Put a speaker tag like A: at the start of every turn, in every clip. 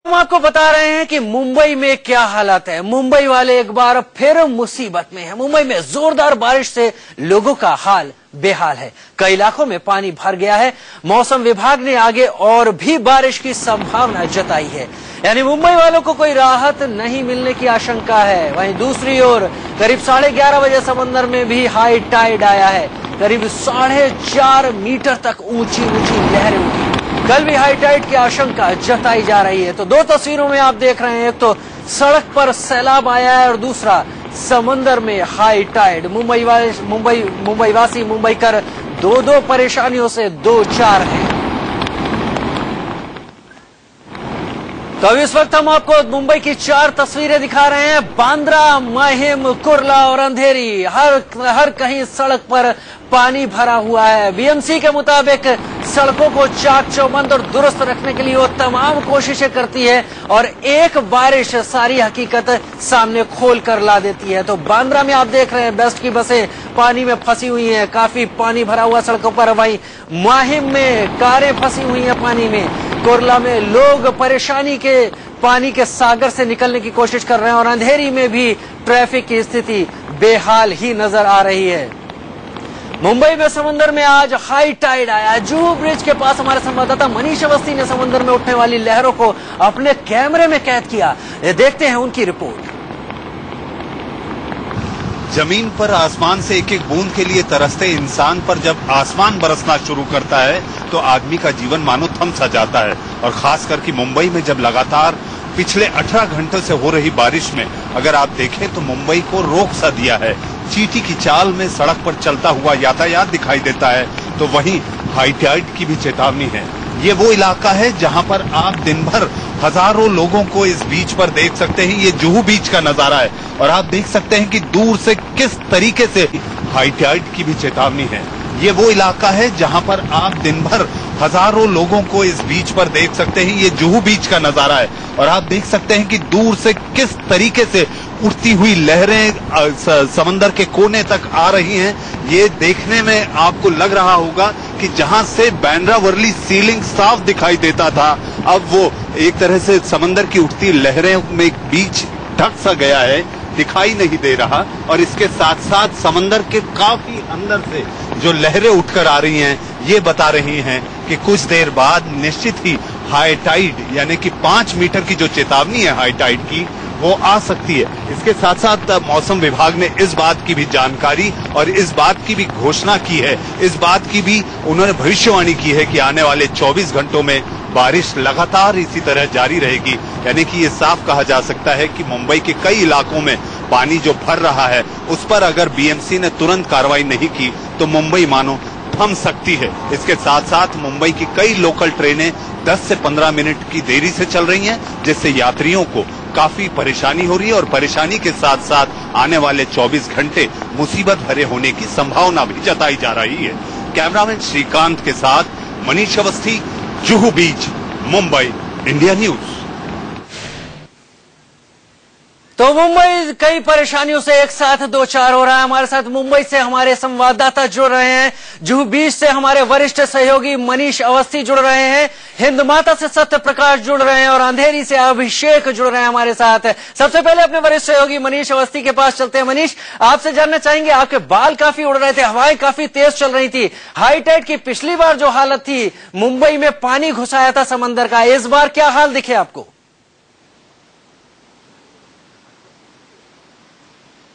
A: हम आपको बता रहे हैं कि मुंबई में क्या हालत है। मुंबई वाले एक बार फिर मुसीबत में है। मुंबई में जोरदार बारिश से लोगों का हाल बेहाल है। कई इलाकों में पानी भर गया है। मौसम विभाग ने आगे और भी बारिश की संभावना जताई है, यानी मुंबई वालों को कोई राहत नहीं मिलने की आशंका है। वहीं दूसरी ओर करीब 11:30 बजे समंदर में भी हाई टाइड आया है। करीब 4.5 मीटर तक ऊंची ऊंची लहरें उठी। कल भी हाई टाइड की आशंका जताई जा रही है। तो दो तस्वीरों में आप देख रहे हैं, एक तो सड़क पर सैलाब आया है और दूसरा समंदर में हाई टाइड। मुंबई वासी मुंबईकर दो परेशानियों से दो चार हैं। तो अभी इस वक्त हम आपको मुंबई की 4 तस्वीरें दिखा रहे हैं। बांद्रा, माहिम, कुर्ला और अंधेरी, हर कहीं सड़क पर पानी भरा हुआ है। बीएमसी के मुताबिक सड़कों को चाक चौबंद और दुरुस्त रखने के लिए वो तमाम कोशिशें करती है और एक बारिश सारी हकीकत सामने खोल कर ला देती है। तो बांद्रा में आप देख रहे हैं बेस्ट की बसें पानी में फंसी हुई हैं, काफी पानी भरा हुआ सड़कों पर। वहीं माहिम में कारें फंसी हुई हैं पानी में। कुर्ला में लोग परेशानी के पानी के सागर से निकलने की कोशिश कर रहे हैं और अंधेरी में भी ट्रैफिक की स्थिति बेहाल ही नजर आ रही है। मुंबई में समंदर में आज हाई टाइड आया। जुहू ब्रिज के पास हमारे संवाददाता मनीष अवस्थी ने समंदर में उठने वाली लहरों को अपने कैमरे में कैद किया। ये देखते हैं उनकी रिपोर्ट।
B: जमीन पर आसमान से एक एक बूंद के लिए तरसते इंसान पर जब आसमान बरसना शुरू करता है तो आदमी का जीवन मानो थम सा जाता है। और खास करके मुंबई में जब लगातार पिछले 18 घंटों से हो रही बारिश में अगर आप देखें तो मुंबई को रोक सा दिया है। चींटी की चाल में सड़क पर चलता हुआ यातायात दिखाई देता है। तो वहीं हाई टाइड की भी चेतावनी है। ये वो इलाका है जहां पर आप दिन भर हजारों लोगों को इस बीच पर देख सकते हैं। ये जुहू बीच का नजारा है और आप देख सकते हैं कि दूर से किस तरीके से हाई टाइड की भी चेतावनी है। ये वो इलाका है जहां पर आप दिन भर हजारों लोगों को इस बीच पर देख सकते हैं। ये जुहू बीच का नजारा है और आप देख सकते हैं कि दूर से किस तरीके से उठती हुई लहरें समंदर के कोने तक आ रही हैं। ये देखने में आपको लग रहा होगा कि जहां से बांद्रा वर्ली सीलिंग साफ दिखाई देता था, अब वो एक तरह से समंदर की उठती लहरें में बीच ढक सा गया है, दिखाई नहीं दे रहा। और इसके साथ साथ समंदर के काफी अंदर से जो लहरें उठकर आ रही हैं, ये बता रही हैं कि कुछ देर बाद निश्चित ही हाई टाइड यानी कि 5 मीटर की जो चेतावनी है हाई टाइड की, वो आ सकती है। इसके साथ साथ मौसम विभाग ने इस बात की भी जानकारी और इस बात की भी घोषणा की है, इस बात की भी उन्होंने भविष्यवाणी की है कि आने वाले 24 घंटों में बारिश लगातार इसी तरह जारी रहेगी। यानी कि ये साफ कहा जा सकता है कि मुंबई के कई इलाकों में पानी जो भर रहा है उस पर अगर बीएमसी ने तुरंत कार्रवाई नहीं की तो मुंबई मानो थम सकती है। इसके साथ साथ मुंबई की कई लोकल ट्रेनें 10 से 15 मिनट की देरी से चल रही हैं, जिससे यात्रियों को काफी परेशानी हो रही है और परेशानी के साथ साथ आने वाले 24 घंटे मुसीबत भरे होने की संभावना भी जताई जा रही है। कैमरामैन श्रीकांत के साथ मनीष अवस्थी, जुहू बीच, मुंबई, इंडिया न्यूज।
A: तो मुंबई कई परेशानियों से एक साथ दो चार हो रहा है। हमारे साथ मुंबई से हमारे संवाददाता जुड़ रहे हैं, जुहू बीच से हमारे वरिष्ठ सहयोगी मनीष अवस्थी जुड़ रहे हैं, हिंद माता से सत्य प्रकाश जुड़ रहे हैं और अंधेरी से अभिषेक जुड़ रहे हैं हमारे साथ। सबसे पहले अपने वरिष्ठ सहयोगी मनीष अवस्थी के पास चलते हैं। मनीष, आपसे जानना चाहेंगे, आपके बाल काफी उड़ रहे थे, हवाएं काफी तेज चल रही थी। हाई टाइड की पिछली बार जो हालत थी, मुंबई में पानी घुसाया था समंदर का, इस बार क्या हाल दिखे आपको?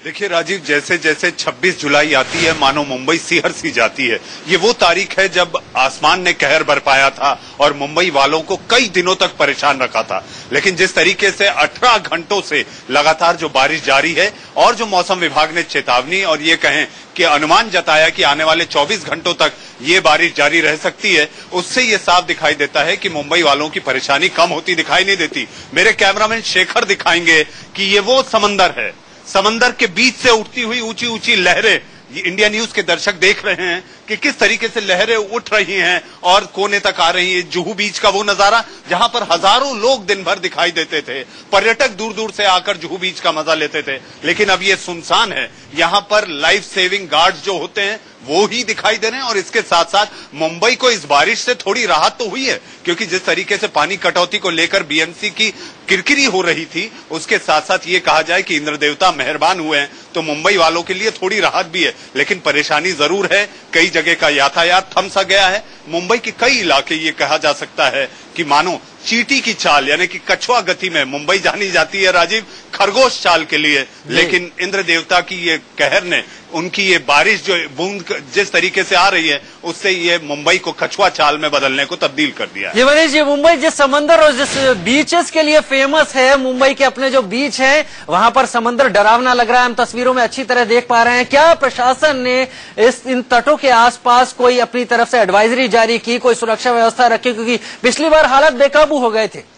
B: देखिए राजीव, जैसे जैसे 26 जुलाई आती है मानो मुंबई सिहर सी जाती है। ये वो तारीख है जब आसमान ने कहर बरपाया था और मुंबई वालों को कई दिनों तक परेशान रखा था। लेकिन जिस तरीके से 18 घंटों से लगातार जो बारिश जारी है और जो मौसम विभाग ने चेतावनी और ये कहें कि अनुमान जताया कि आने वाले 24 घंटों तक ये बारिश जारी रह सकती है, उससे ये साफ दिखाई देता है कि मुंबई वालों की परेशानी कम होती दिखाई नहीं देती। मेरे कैमरामैन शेखर दिखाएंगे कि ये वो समंदर है, समंदर के बीच से उठती हुई ऊंची ऊंची लहरें। ये इंडिया न्यूज के दर्शक देख रहे हैं कि किस तरीके से लहरें उठ रही हैं और कोने तक आ रही है। जुहू बीच का वो नजारा जहां पर हजारों लोग दिन भर दिखाई देते थे, पर्यटक दूर दूर से आकर जुहू बीच का मजा लेते थे, लेकिन अब ये सुनसान है। यहां पर लाइफ सेविंग गार्ड्स जो होते हैं वो ही दिखाई दे रहे हैं। और इसके साथ साथ मुंबई को इस बारिश से थोड़ी राहत तो हुई है, क्योंकि जिस तरीके से पानी कटौती को लेकर बीएमसी की किरकिरी हो रही थी, उसके साथ साथ ये कहा जाए कि इंद्र देवता मेहरबान हुए हैं, तो मुंबई वालों के लिए थोड़ी राहत भी है। लेकिन परेशानी जरूर है, कई जगह का यातायात थम सा गया है। मुंबई के कई इलाके ये कहा जा सकता है कि मानो चींटी की चाल यानी कि कछुआ गति में मुंबई जानी जाती है राजीव, खरगोश चाल के लिए, लेकिन इंद्र देवता की ये कहर ने, उनकी ये बारिश जो बूंद जिस तरीके से आ रही है, उससे ये मुंबई को कछुआ चाल में बदलने को तब्दील कर दिया है।
A: जी मनीष जी, मुंबई जिस समंदर और जिस बीचेस के लिए फेमस है, मुंबई के अपने जो बीच हैं वहां पर समंदर डरावना लग रहा है, हम तस्वीरों में अच्छी तरह देख पा रहे हैं। क्या प्रशासन ने इन तटों के आसपास कोई अपनी तरफ से एडवाइजरी जारी की, कोई सुरक्षा व्यवस्था रखी, क्योंकि पिछली बार हालात बेकाबू हो गए थे?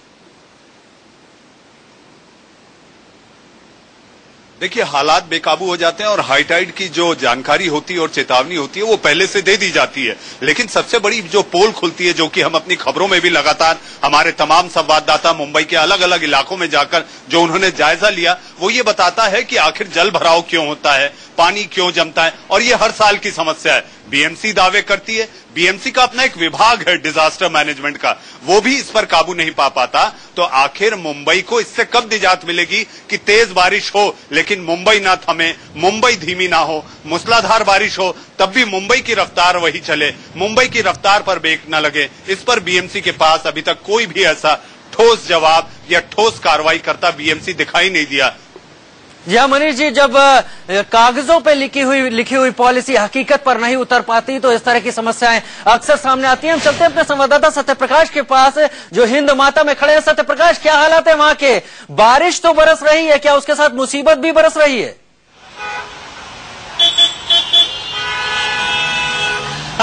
B: देखिए, हालात बेकाबू हो जाते हैं और हाईटाइड की जो जानकारी होती है और चेतावनी होती है वो पहले से दे दी जाती है, लेकिन सबसे बड़ी जो पोल खुलती है, जो कि हम अपनी खबरों में भी लगातार हमारे तमाम संवाददाता मुंबई के अलग अलग इलाकों में जाकर जो उन्होंने जायजा लिया, वो ये बताता है कि आखिर जल भराव क्यों होता है, पानी क्यों जमता है, और ये हर साल की समस्या है। बीएमसी दावे करती है, बीएमसी का अपना एक विभाग है डिजास्टर मैनेजमेंट का, वो भी इस पर काबू नहीं पा पाता। तो आखिर मुंबई को इससे कब निजात मिलेगी कि तेज बारिश हो लेकिन मुंबई ना थमे, मुंबई धीमी ना हो, मूसलाधार बारिश हो तब भी मुंबई की रफ्तार वही चले, मुंबई की रफ्तार पर ब्रेक न लगे? इस पर बीएमसी के पास अभी तक कोई भी ऐसा ठोस जवाब या ठोस कार्रवाई करता बीएमसी दिखाई नहीं दिया।
A: जी हाँ मनीष जी, जब कागजों पे लिखी हुई पॉलिसी हकीकत पर नहीं उतर पाती तो इस तरह की समस्याएं अक्सर सामने आती हैं। हम चलते हैं अपने संवाददाता सत्यप्रकाश के पास, जो हिंद माता में खड़े हैं। सत्यप्रकाश, क्या हालात है वहां के? बारिश तो बरस रही है, क्या उसके साथ मुसीबत भी बरस रही है?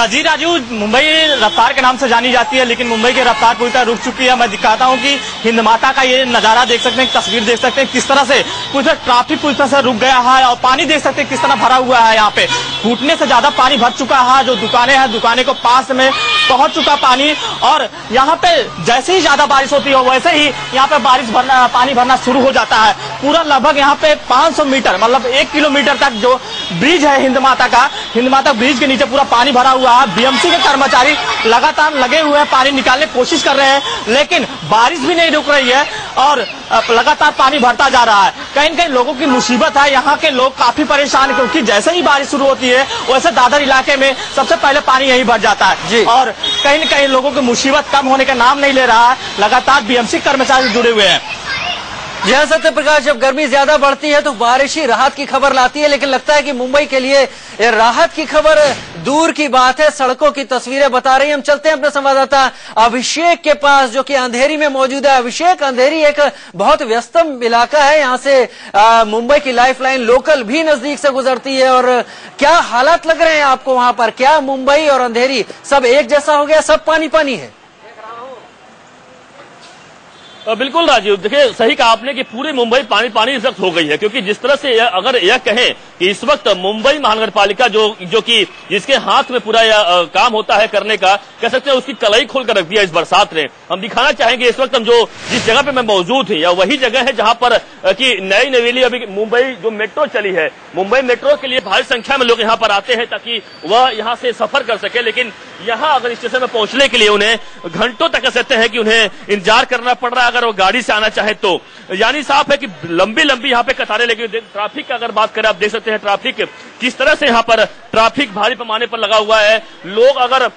C: जी राजू, मुंबई रफ्तार के नाम से जानी जाती है, लेकिन मुंबई की रफ्तार पूरी तरह रुक चुकी है। मैं दिखाता हूं कि हिंद माता का ये नजारा देख सकते हैं, तस्वीर देख सकते हैं किस तरह से पूरी तरह ट्रैफिक पूरी तरह से रुक गया है, और पानी देख सकते हैं किस तरह भरा हुआ है। यहाँ पे घुटने से ज्यादा पानी भर चुका है, जो दुकानें हैं दुकानें को पास में पहुंच चुका पानी। और यहाँ पे जैसे ही ज्यादा बारिश होती है वैसे ही यहाँ पे पानी भरना शुरू हो जाता है। पूरा लगभग यहाँ पे 500 मीटर मतलब 1 किलोमीटर तक जो ब्रिज है हिंद माता ब्रिज के नीचे पूरा पानी भरा हुआ है। बीएमसी के कर्मचारी लगातार लगे हुए हैं, पानी निकालने की कोशिश कर रहे हैं, लेकिन बारिश भी नहीं रुक रही है और लगातार पानी भरता जा रहा है। कहीं न कहीं लोगों की मुसीबत है, यहाँ के लोग काफी परेशान है, क्योंकि जैसे ही बारिश शुरू होती है वैसे दादर इलाके में सबसे पहले पानी यहीं भर जाता है और कहीं न कहीं लोगों की मुसीबत कम होने का नाम नहीं ले रहा है। लगातार बीएमसी कर्मचारी जुड़े हुए हैं।
A: जी हाँ सत्यप्रकाश, जब गर्मी ज्यादा बढ़ती है तो बारिश ही राहत की खबर लाती है, लेकिन लगता है कि मुंबई के लिए राहत की खबर दूर की बात है, सड़कों की तस्वीरें बता रही हैं। हम चलते हैं अपने संवाददाता अभिषेक के पास, जो कि अंधेरी में मौजूद है। अभिषेक, अंधेरी एक बहुत व्यस्तम इलाका है, यहाँ से मुंबई की लाइफलाइन लोकल भी नजदीक से गुजरती है, और क्या हालात लग रहे हैं आपको वहां पर? क्या मुंबई और अंधेरी सब एक जैसा हो गया, सब पानी पानी है?
C: बिल्कुल राजीव, देखिए सही कहा आपने कि पूरी मुंबई पानी पानी इस वक्त हो गई है, क्योंकि जिस तरह से अगर यह कहें कि इस वक्त मुंबई महानगर पालिका जो कि जिसके हाथ में पूरा काम होता है करने का, कह सकते हैं उसकी कलाई खोल कर रख दिया इस बरसात ने। हम दिखाना चाहेंगे इस वक्त हम जिस जगह पे मैं मौजूद हूँ, या वही जगह है जहाँ पर कि नई नवेली अभी मुंबई जो मेट्रो चली है, मुंबई मेट्रो के लिए भारी संख्या में लोग यहाँ पर आते हैं ताकि वह यहाँ से सफर कर सके। लेकिन यहाँ अगर स्टेशन में पहुंचने के लिए उन्हें घंटों तक कह सकते हैं कि उन्हें इंतजार करना पड़ रहा है अगर वो गाड़ी से आना चाहे तो। यानी साफ है कि लंबी यहाँ पे कतारें लगी। ट्रैफिक की अगर बात करें, आप देख सकते हैं ट्रैफिक किस तरह से यहाँ पर ट्रैफिक भारी पैमाने पर लगा हुआ है। लोग अगर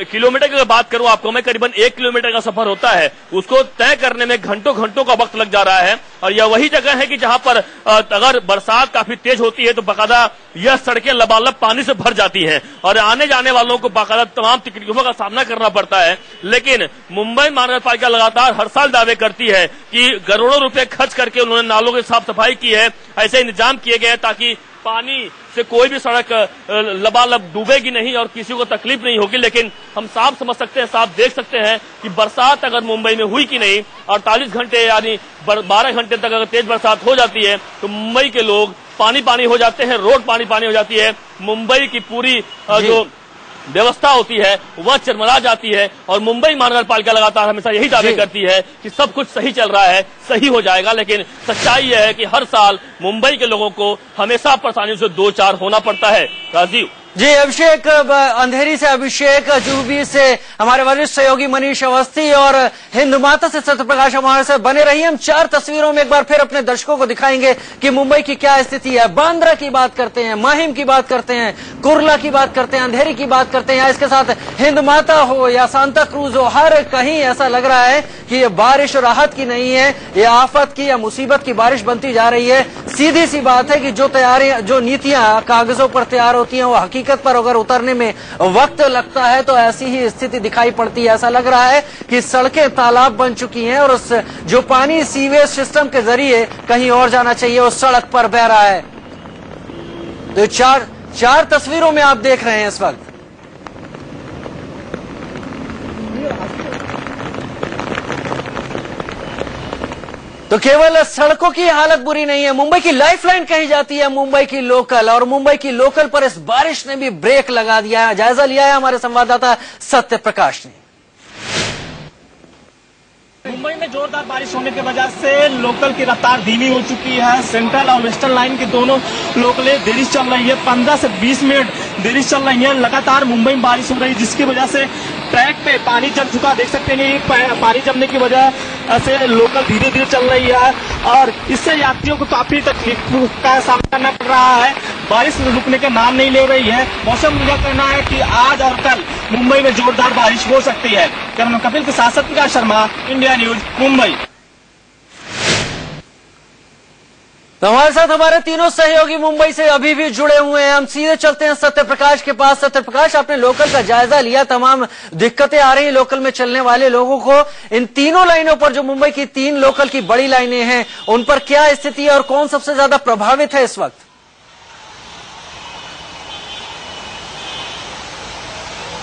C: किलोमीटर की अगर बात करूं आपको, मैं करीबन 1 किलोमीटर का सफर होता है, उसको तय करने में घंटों का वक्त लग जा रहा है। और यह वही जगह है कि जहां पर अगर बरसात काफी तेज होती है तो बाकायदा यह सड़कें लबालब पानी से भर जाती हैं और आने जाने वालों को बाकायदा तमाम तकलीफों का सामना करना पड़ता है। लेकिन मुंबई महानगर पालिका लगातार हर साल दावे करती है कि करोड़ों रुपए खर्च करके उन्होंने नालों की साफ सफाई की है, ऐसे इंतजाम किए गए ताकि पानी से कोई भी सड़क लबालब डूबेगी नहीं और किसी को तकलीफ नहीं होगी। लेकिन हम साफ समझ सकते हैं, साफ देख सकते हैं कि बरसात अगर मुंबई में हुई कि नहीं, 48 घंटे यानी 12 घंटे तक अगर तेज बरसात हो जाती है तो मुंबई के लोग पानी पानी हो जाते हैं, रोड पानी पानी हो जाती है। मुंबई की पूरी जो व्यवस्था होती है वह चरमरा जाती है। और मुंबई महानगर पालिका लगातार हमेशा यही दावे करती है कि सब कुछ सही चल रहा है, सही हो जाएगा, लेकिन सच्चाई यह है कि हर साल मुंबई के लोगों को हमेशा परेशानियों से दो चार होना पड़ता है। राजीव
A: जी, अभिषेक, अंधेरी से अभिषेक, जुहू से हमारे वरिष्ठ सहयोगी मनीष अवस्थी और हिंद माता से सत्यप्रकाश हमारे से बने रही। हम 4 तस्वीरों में एक बार फिर अपने दर्शकों को दिखाएंगे कि मुंबई की क्या स्थिति है। बांद्रा की बात करते हैं, माहिम की बात करते हैं, कुर्ला की बात करते हैं, अंधेरी की बात करते हैं, या इसके साथ हिंद माता हो या सांता क्रूज हो, हर कहीं ऐसा लग रहा है कि ये बारिश राहत की नहीं है, ये आफत की या मुसीबत की बारिश बनती जा रही है। सीधी सी बात है कि जो तैयारियां, जो नीतियां कागजों पर तैयार होती हैं, वो हकीकत पर अगर उतरने में वक्त लगता है तो ऐसी ही स्थिति दिखाई पड़ती है। ऐसा लग रहा है कि सड़कें तालाब बन चुकी हैं और उस जो पानी सीवेज सिस्टम के जरिए कहीं और जाना चाहिए उस सड़क पर बह रहा है। तो चार तस्वीरों में आप देख रहे हैं इस वक्त। तो केवल सड़कों की हालत बुरी नहीं है, मुंबई की लाइफलाइन कही जाती है मुंबई की लोकल, और मुंबई की लोकल पर इस बारिश ने भी ब्रेक लगा दिया है। जायजा लिया है हमारे संवाददाता सत्य प्रकाश ने।
D: मुंबई में जोरदार बारिश होने की वजह से लोकल की रफ्तार धीमी हो चुकी है। सेंट्रल और वेस्टर्न लाइन की दोनों लोकलें देरी चल रही है, 15 से 20 मिनट देरी चल रही है। लगातार मुंबई में बारिश हो रही है जिसकी वजह से ट्रैक पे पानी जम चुका, देख सकते हैं। पानी जमने की वजह से लोकल धीरे धीरे चल रही है और इससे यात्रियों को काफी तकलीफ का सामना करना पड़ रहा है। बारिश रुकने के नाम नहीं ले रही है। मौसम विभाग का कहना है कि आज और कल मुंबई में जोरदार बारिश हो सकती है। कैमरा कपिल के साथ सत्यप्रकाश शर्मा, इंडिया न्यूज, मुंबई।
A: तो हमारे साथ हमारे तीनों सहयोगी मुंबई से अभी भी जुड़े हुए हैं। हम सीधे चलते हैं सत्यप्रकाश के पास। सत्यप्रकाश, आपने लोकल का जायजा लिया, तमाम दिक्कतें आ रही हैं लोकल में चलने वाले लोगों को। इन तीनों लाइनों पर जो मुंबई की 3 लोकल की बड़ी लाइनें हैं, उन पर क्या स्थिति है और कौन सबसे ज्यादा प्रभावित है इस वक्त?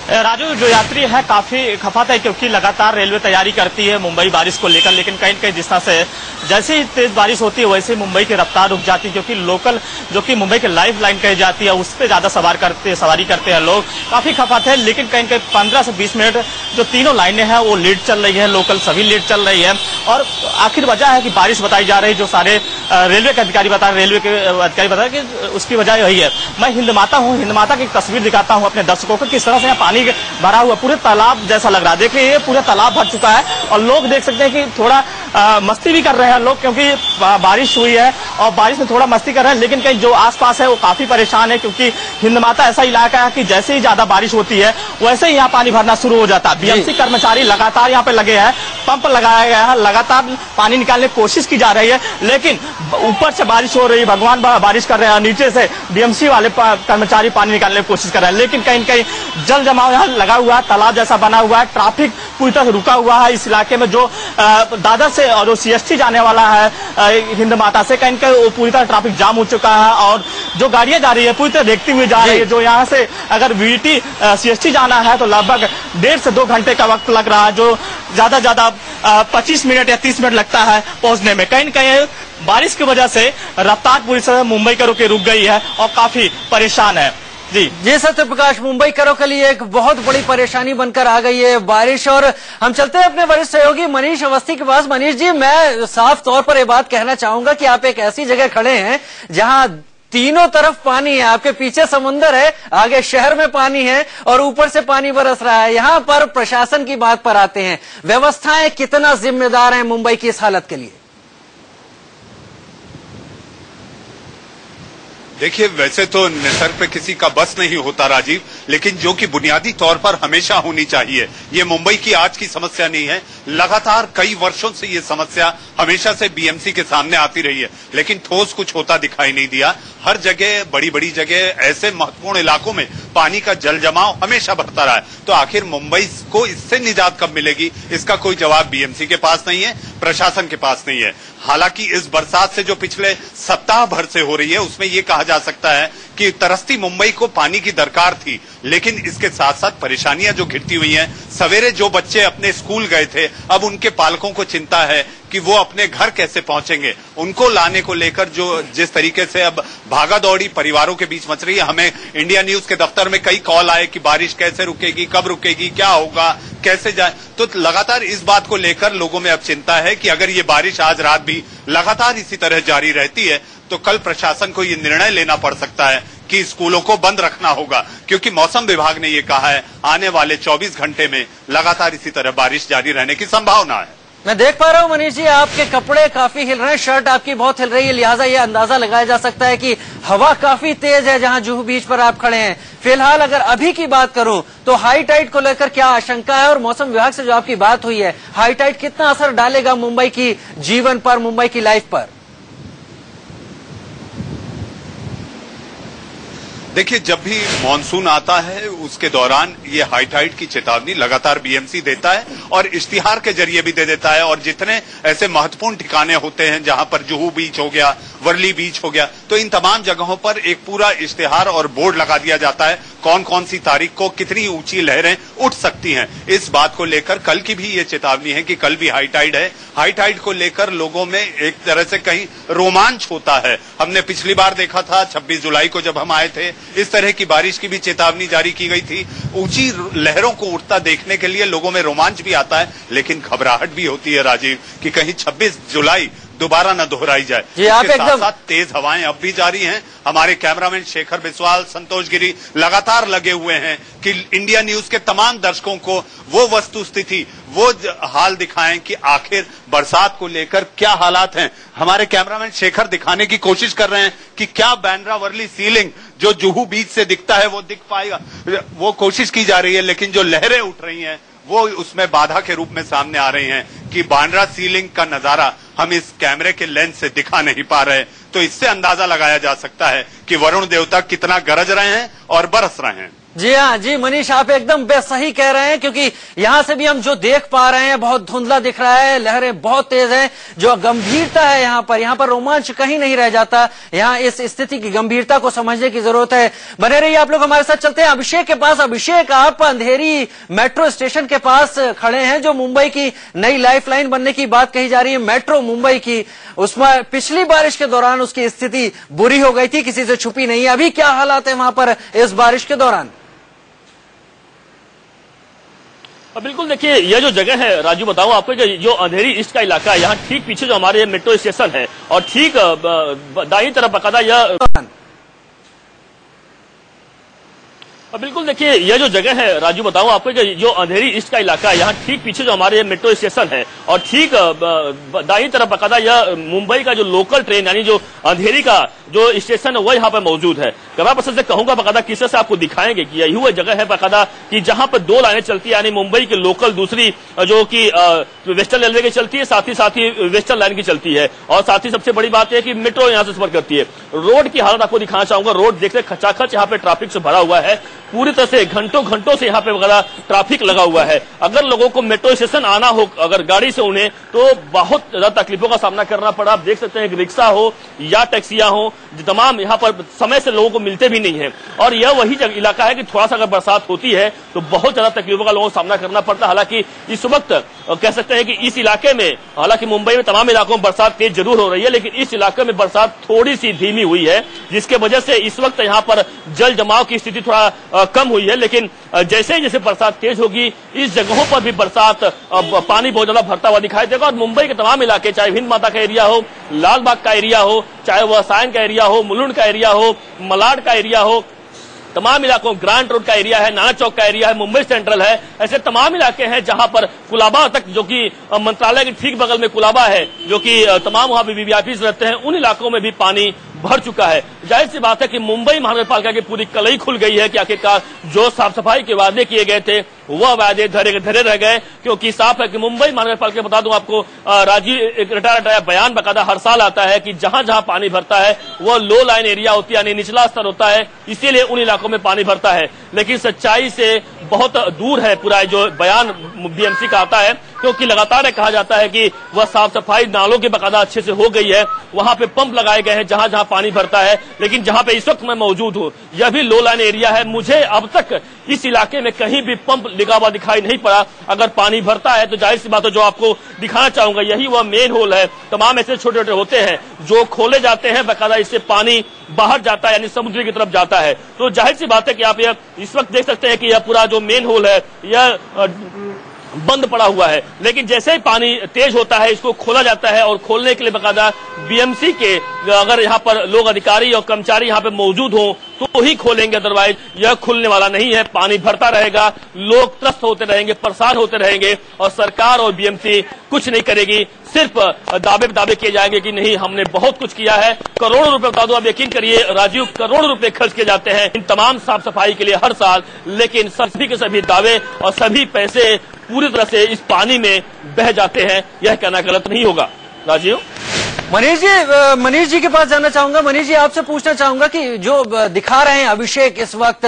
D: राजू, जो यात्री है काफी खफात है क्योंकि लगातार रेलवे तैयारी करती है मुंबई बारिश को लेकर, लेकिन कहीं कहीं जिस तरह से जैसे ही तेज बारिश होती है वैसे मुंबई की रफ्तार रुक जाती है क्योंकि लोकल जो कि मुंबई की लाइफ लाइन कही जाती है उस पर ज्यादा सवारी करते हैं लोग। काफी खफात है, लेकिन कहीं कहीं 15 से 20 मिनट जो तीनों लाइनें हैं वो लेट चल रही है, लोकल सभी लेट चल रही है। और आखिर वजह है कि बारिश बताई जा रही है, जो सारे रेलवे के अधिकारी बता रहे कि उसकी वजह यही है। मैं हिंद माता हूँ, हिंद माता की एक तस्वीर दिखाता हूँ अपने दर्शकों को, किस तरह से पानी भरा हुआ, पूरे तालाब जैसा लग रहा है। देखिए ये पूरा तालाब भर चुका है और लोग देख सकते हैं कि थोड़ा मस्ती भी कर रहे हैं लोग क्योंकि बारिश हुई है और बारिश में थोड़ा मस्ती कर रहे हैं, लेकिन कहीं जो आसपास है वो काफी परेशान है क्योंकि हिंद माता ऐसा इलाका है कि जैसे ही ज्यादा बारिश होती है वैसे ही यहाँ पानी भरना शुरू हो जाता है। बीएमसी कर्मचारी लगातार यहाँ पे लगे हैं, पंप लगाया गया है, लगातार पानी निकालने की कोशिश की जा रही है, लेकिन ऊपर से बारिश हो रही है, भगवान बारिश कर रहे हैं, नीचे से बीएमसी वाले कर्मचारी पानी निकालने की कोशिश कर रहे हैं, लेकिन कहीं कहीं जल जमाव यहाँ लगा हुआ है, तालाब जैसा बना हुआ है, ट्रैफिक पूरी तरह रुका हुआ है इस इलाके में। जो दादर से और वो सीएसटी जाने वाला है हिंद माता से, कहीं कहीं वो पूरी तरह ट्रैफिक जाम हो चुका है और जो गाड़ियां जा रही है पूरी तरह देखती हुई जा रही है। जो यहाँ से अगर वीटी सीएसटी जाना है तो लगभग 1.5 से 2 घंटे का वक्त लग रहा है, जो ज्यादा 25 मिनट या 30 मिनट लगता है पहुंचने में। कहीं कहीं बारिश की वजह से रफ्तार पूरी तरह मुंबई का रुक गई है और काफी परेशान है।
A: जी सत्यप्रकाश, मुंबई करों के लिए एक बहुत बड़ी परेशानी बनकर आ गई है बारिश। और हम चलते हैं अपने वरिष्ठ सहयोगी मनीष अवस्थी के पास। मनीष जी, मैं साफ तौर पर यह बात कहना चाहूंगा कि आप एक ऐसी जगह खड़े हैं जहां तीनों तरफ पानी है, आपके पीछे समुंदर है, आगे शहर में पानी है और ऊपर से पानी बरस रहा है। यहाँ पर प्रशासन की बात पर आते हैं, व्यवस्थाएं कितना जिम्मेदार हैं मुंबई की इस हालत के लिए?
B: देखिए, वैसे तो निसर्ग पे किसी का बस नहीं होता राजीव, लेकिन जो कि बुनियादी तौर पर हमेशा होनी चाहिए। ये मुंबई की आज की समस्या नहीं है, लगातार कई वर्षों से ये समस्या हमेशा से बीएमसी के सामने आती रही है, लेकिन ठोस कुछ होता दिखाई नहीं दिया। हर जगह, बड़ी जगह, ऐसे महत्वपूर्ण इलाकों में पानी का जल जमाव हमेशा बढ़ता रहा है। तो आखिर मुंबई को इससे निजात कब मिलेगी, इसका कोई जवाब बीएमसी के पास नहीं है, प्रशासन के पास नहीं है। हालांकि इस बरसात से जो पिछले सप्ताह भर से हो रही है उसमें ये कहा जा सकता है कि तरसती मुंबई को पानी की दरकार थी, लेकिन इसके साथ साथ परेशानियां जो घिरती हुई हैं। सवेरे जो बच्चे अपने स्कूल गए थे, अब उनके पालकों को चिंता है कि वो अपने घर कैसे पहुंचेंगे। उनको लाने को लेकर जो जिस तरीके से अब भागा दौड़ी परिवारों के बीच मच रही है। हमें इंडिया न्यूज के दफ्तर में कई कॉल आए कि बारिश कैसे रुकेगी, कब रुकेगी, क्या होगा, कैसे जाए। तो लगातार इस बात को लेकर लोगों में अब चिंता है कि अगर ये बारिश आज रात भी लगातार इसी तरह जारी रहती है तो कल प्रशासन को ये निर्णय लेना पड़ सकता है कि स्कूलों को बंद रखना होगा, क्योंकि मौसम विभाग ने ये कहा है आने वाले 24 घंटे में लगातार इसी तरह बारिश जारी रहने की संभावना है।
A: मैं देख पा रहा हूँ मनीष जी, आपके कपड़े काफी हिल रहे हैं, शर्ट आपकी बहुत हिल रही है, लिहाजा ये अंदाजा लगाया जा सकता है कि हवा काफी तेज है जहां जुहू बीच पर आप खड़े हैं। फिलहाल अगर अभी की बात करूं तो हाई टाइड को लेकर क्या आशंका है, और मौसम विभाग से जो आपकी बात हुई है, हाई टाइड कितना असर डालेगा मुंबई की जीवन पर, मुंबई की लाइफ पर?
B: देखिए, जब भी मानसून आता है उसके दौरान ये हाई टाइड की चेतावनी लगातार बीएमसी देता है और इश्तिहार के जरिए भी दे देता है। और जितने ऐसे महत्वपूर्ण ठिकाने होते हैं जहां पर जुहू बीच हो गया, वर्ली बीच हो गया, तो इन तमाम जगहों पर एक पूरा इश्तिहार और बोर्ड लगा दिया जाता है कौन कौन सी तारीख को कितनी ऊंची लहरें उठ सकती हैं। इस बात को लेकर कल की भी ये चेतावनी है कि कल भी हाई टाइड है। हाई टाइड को लेकर लोगों में एक तरह से कहीं रोमांच होता है। हमने पिछली बार देखा था 26 जुलाई को जब हम आए थे, इस तरह की बारिश की भी चेतावनी जारी की गई थी। ऊंची लहरों को उठता देखने के लिए लोगों में रोमांच भी आता है, लेकिन घबराहट भी होती है राजीव कि कहीं 26 जुलाई दोबारा न दोहराई जाए।
A: जी, आप एकदम
B: साथ तेज हवाएं अब भी जारी हैं। हमारे कैमरामैन शेखर बिस्वाल, संतोष गिरी लगातार लगे हुए हैं कि इंडिया न्यूज के तमाम दर्शकों को वो वस्तुस्थिति, वो हाल दिखाएं कि आखिर बरसात को लेकर क्या हालात हैं। हमारे कैमरामैन शेखर दिखाने की कोशिश कर रहे हैं कि क्या बांद्रा वर्ली सीलिंग जो जुहू बीच से दिखता है वो दिख पाएगा, वो कोशिश की जा रही है, लेकिन जो लहरें उठ रही हैं वो उसमें बाधा के रूप में सामने आ रही हैं कि बांद्रा सीलिंग का नजारा हम इस कैमरे के लेंस से दिखा नहीं पा रहे। तो इससे अंदाजा लगाया जा सकता है कि वरुण देवता कितना गरज रहे हैं और बरस रहे हैं।
A: जी हाँ, जी मनीष, आप एकदम बेसही कह रहे हैं, क्योंकि यहाँ से भी हम जो देख पा रहे हैं बहुत धुंधला दिख रहा है, लहरें बहुत तेज हैं। जो गंभीरता है यहाँ पर रोमांच कहीं नहीं रह जाता। यहाँ इस स्थिति की गंभीरता को समझने की जरूरत है। बने रहिए आप लोग हमारे साथ। चलते हैं अभिषेक के पास। अभिषेक, आप अंधेरी मेट्रो स्टेशन के पास खड़े हैं, जो मुंबई की नई लाइफलाइन बनने की बात कही जा रही है, मेट्रो मुंबई की। उसमें पिछली बारिश के दौरान उसकी स्थिति बुरी हो गई थी, किसी से छुपी नहीं है। अभी क्या हालात है वहां पर इस बारिश के दौरान?
C: बिल्कुल, देखिए यह जो जगह है राजू, बताऊं आपको कि जो अंधेरी ईस्ट का इलाका है, यहाँ ठीक पीछे जो हमारे मेट्रो स्टेशन है और ठीक दाईं तरफ बकायदा यह बिल्कुल, देखिए यह जो जगह है राजू, बताऊं आपको कि जो अंधेरी ईस्ट का इलाका है, यहाँ ठीक पीछे जो हमारे मेट्रो स्टेशन है और ठीक दाईं तरफ बकायदा यह मुंबई का जो लोकल ट्रेन यानी जो अंधेरी का जो स्टेशन है वो यहाँ पर मौजूद है। कैमरा पर्सन से कहूंगा बकायदा किसी से आपको दिखाएंगे कि यही वो जगह है बकायदा कि जहां पर 2 लाइनें चलती है, यानी मुंबई की लोकल दूसरी जो कि वेस्टर्न रेलवे की चलती है, साथ ही वेस्टर्न लाइन की चलती है, और साथ ही सबसे बड़ी बात है कि मेट्रो यहाँ से सफर करती है। रोड की हालत आपको दिखाना चाहूंगा। रोड देखते खचाखच यहाँ पे ट्रैफिक से भरा हुआ है, पूरी तरह से घंटों से यहाँ पे वगैरह ट्रैफिक लगा हुआ है। अगर लोगों को मेट्रो स्टेशन आना हो अगर गाड़ी से उन्हें, तो बहुत ज्यादा तकलीफों का सामना करना पड़ा। आप देख सकते हैं कि रिक्शा हो या टैक्सियां हो, तमाम यहाँ पर समय से लोगों को मिलते भी नहीं है। और यह वही इलाका है कि थोड़ा सा अगर बरसात होती है तो बहुत ज्यादा तकलीफों का लोगों को सामना करना पड़ता है। हालांकि इस वक्त कह सकते हैं कि इस इलाके में, हालांकि मुंबई में तमाम इलाकों में बरसात तेज जरूर हो रही है, लेकिन इस इलाके में बरसात थोड़ी सी धीमी हुई है, जिसके वजह से इस वक्त यहाँ पर जल जमाव की स्थिति थोड़ा कम हुई है। लेकिन जैसे जैसे बरसात तेज होगी, इस जगहों पर भी बरसात पानी बहुत ज्यादा भरता हुआ दिखाई देगा। और मुंबई के तमाम इलाके, चाहे हिंद माता का एरिया हो, लाल बाग का एरिया हो, चाहे वह सायन का एरिया हो, मुलुंड का एरिया हो, मलाड का एरिया हो, तमाम इलाकों, ग्रांट रोड का एरिया है, नाना चौक का एरिया है, मुंबई सेंट्रल है, ऐसे तमाम इलाके हैं जहां पर कुलाबा तक, जो कि मंत्रालय के ठीक बगल में कुलाबा है, जो कि तमाम वहां पर वीवीआईपी रहते हैं, उन इलाकों में भी पानी भर चुका है। जाहिर सी बात है कि मुंबई महानगर पालिका की पूरी कलई खुल गई है कि आखिरकार जो साफ सफाई के वादे किए गए थे वह वादे धरे रह गए, क्योंकि साफ है कि मुंबई महानगर पालिका, बता दूं आपको राजीव, एक रटाया बयान बकायदा हर साल आता है कि जहां जहां पानी भरता है वह लो लाइन एरिया होती है, यानी निचला स्तर होता है, इसीलिए उन इलाकों में पानी भरता है। लेकिन सच्चाई से बहुत दूर है पूरा जो बयान बीएमसी का आता है, क्योंकि लगातार कहा जाता है कि वह साफ सफाई नालों की बकायदा अच्छे से हो गई है, वहां पे पंप लगाए गए हैं जहां जहां पानी भरता है, लेकिन जहां पे इस वक्त मैं मौजूद हूं यह भी लो लाइन एरिया है। मुझे अब तक इस इलाके में कहीं भी पंप लगा हुआ दिखाई नहीं पड़ा। अगर पानी भरता है तो जाहिर सी बात है, जो आपको दिखाना चाहूंगा यही वह मेन होल है। तमाम ऐसे छोटे छोटे होते हैं जो खोले जाते हैं, बाकायदा इससे पानी बाहर जाता है, यानी समुद्र की तरफ जाता है। तो जाहिर सी बात है कि आप यह इस वक्त देख सकते हैं कि यह पूरा जो मेन होल है यह बंद पड़ा हुआ है। लेकिन जैसे ही पानी तेज होता है इसको खोला जाता है, और खोलने के लिए बाकायदा बीएमसी के अगर यहाँ पर लोग अधिकारी और कर्मचारी यहाँ पे मौजूद हों तो ही खोलेंगे, अदरवाइज यह खुलने वाला नहीं है। पानी भरता रहेगा, लोग त्रस्त होते रहेंगे, परेशान होते रहेंगे, और सरकार और बीएमसी कुछ नहीं करेगी। सिर्फ दावे किए जाएंगे कि नहीं हमने बहुत कुछ किया है। करोड़ों रुपए, बता दो आप यकीन करिए राजीव, करोड़ों रुपए खर्च किए जाते हैं इन तमाम साफ सफाई के लिए हर साल, लेकिन सभी के सभी दावे और सभी पैसे पूरी तरह से इस पानी में बह जाते हैं। यह कहना गलत नहीं होगा। राजीव,
A: मनीष जी के पास जाना चाहूंगा। मनीष जी, आपसे पूछना चाहूंगा कि जो दिखा रहे हैं अभिषेक, इस वक्त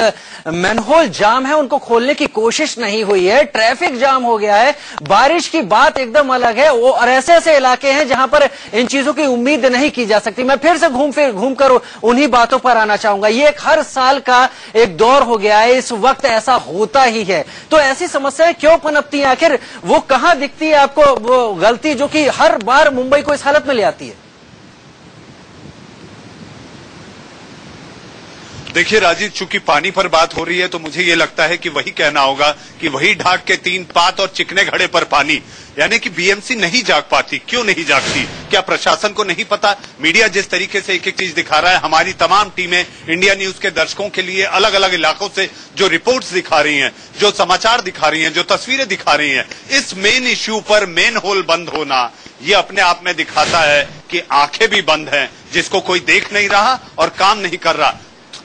A: मैनहोल जाम है, उनको खोलने की कोशिश नहीं हुई है, ट्रैफिक जाम हो गया है, बारिश की बात एकदम अलग है। वो और ऐसे इलाके हैं जहां पर इन चीजों की उम्मीद नहीं की जा सकती। मैं फिर से घूम कर उन्हीं बातों पर आना चाहूंगा। ये एक हर साल का एक दौर हो गया है, इस वक्त ऐसा होता ही है। तो ऐसी समस्याएं क्यों पनपती हैं? आखिर वो कहां दिखती है आपको वो गलती जो कि हर बार मुंबई को इस हालत में ले आती है?
B: देखिए राजीव, चूंकि पानी पर बात हो रही है तो मुझे ये लगता है कि वही कहना होगा कि वही ढाक के तीन पात और चिकने घड़े पर पानी, यानी कि बीएमसी नहीं जाग पाती। क्यों नहीं जागती? क्या प्रशासन को नहीं पता? मीडिया जिस तरीके से एक एक चीज दिखा रहा है, हमारी तमाम टीमें इंडिया न्यूज के दर्शकों के लिए अलग अलग इलाकों से जो रिपोर्ट्स दिखा रही हैं, जो समाचार दिखा रही हैं, जो तस्वीरें दिखा रही हैं, इस मेन इश्यू पर मेन होल बंद होना ये अपने आप में दिखाता है कि आंखें भी बंद हैं, जिसको कोई देख नहीं रहा और काम नहीं कर रहा।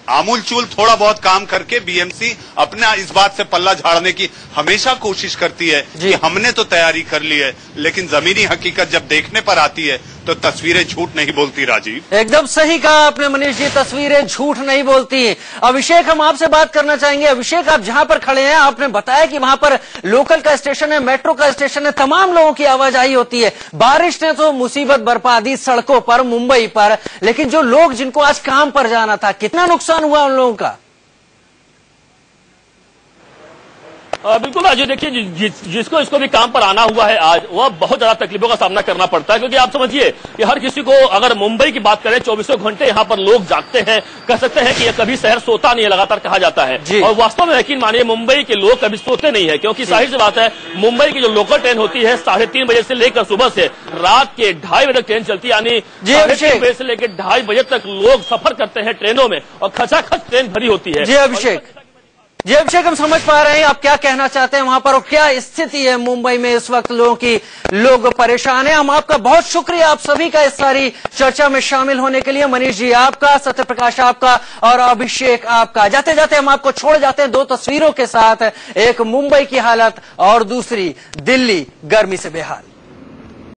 B: आमूल चूल थोड़ा बहुत काम करके बीएमसी अपना इस बात से पल्ला झाड़ने की हमेशा कोशिश करती है कि हमने तो तैयारी कर ली है, लेकिन जमीनी हकीकत जब देखने पर आती है तो तस्वीरें झूठ नहीं बोलती। राजीव,
A: एकदम सही कहा आपने मनीष जी, तस्वीरें झूठ नहीं बोलती। अभिषेक, हम आपसे बात करना चाहेंगे। अभिषेक, आप जहां पर खड़े हैं, आपने बताया कि वहां पर लोकल का स्टेशन है, मेट्रो का स्टेशन है, तमाम लोगों की आवाजाही होती है। बारिश ने तो मुसीबत बरपा दी सड़कों पर, मुंबई पर, लेकिन जो लोग जिनको आज काम पर जाना था, कितना नुकसान हुआ उन लोगों का?
C: बिल्कुल राजू, देखिए जिसको इसको भी काम पर आना हुआ है आज, वह बहुत ज्यादा तकलीफों का सामना करना पड़ता है। क्योंकि आप समझिए कि हर किसी को, अगर मुंबई की बात करें, 24 घंटे यहाँ पर लोग जागते हैं। कह सकते हैं कि यह कभी शहर सोता नहीं है, लगातार कहा जाता है। और वास्तव में यकीन मानिए मुंबई के लोग कभी सोते नहीं है, क्योंकि जाहिर सी बात है मुंबई की जो लोकल ट्रेन होती है 3:30 बजे से लेकर सुबह से रात के 2:30 बजे तक ट्रेन चलती है, यानी 3:30 बजे से लेकर 2:30 बजे तक लोग सफर करते हैं ट्रेनों में, और खचाखच ट्रेन भरी होती है।
A: जी अभिषेक, हम समझ पा रहे हैं आप क्या कहना चाहते हैं वहां पर, और क्या स्थिति है मुंबई में इस वक्त लोगों की, लोग परेशान हैं। हम आपका बहुत शुक्रिया, आप सभी का इस सारी चर्चा में शामिल होने के लिए। मनीष जी आपका, सत्यप्रकाश आपका, और अभिषेक आपका। जाते जाते हम आपको छोड़ जाते हैं 2 तस्वीरों के साथ, एक मुंबई की हालत और दूसरी दिल्ली गर्मी से बेहाल।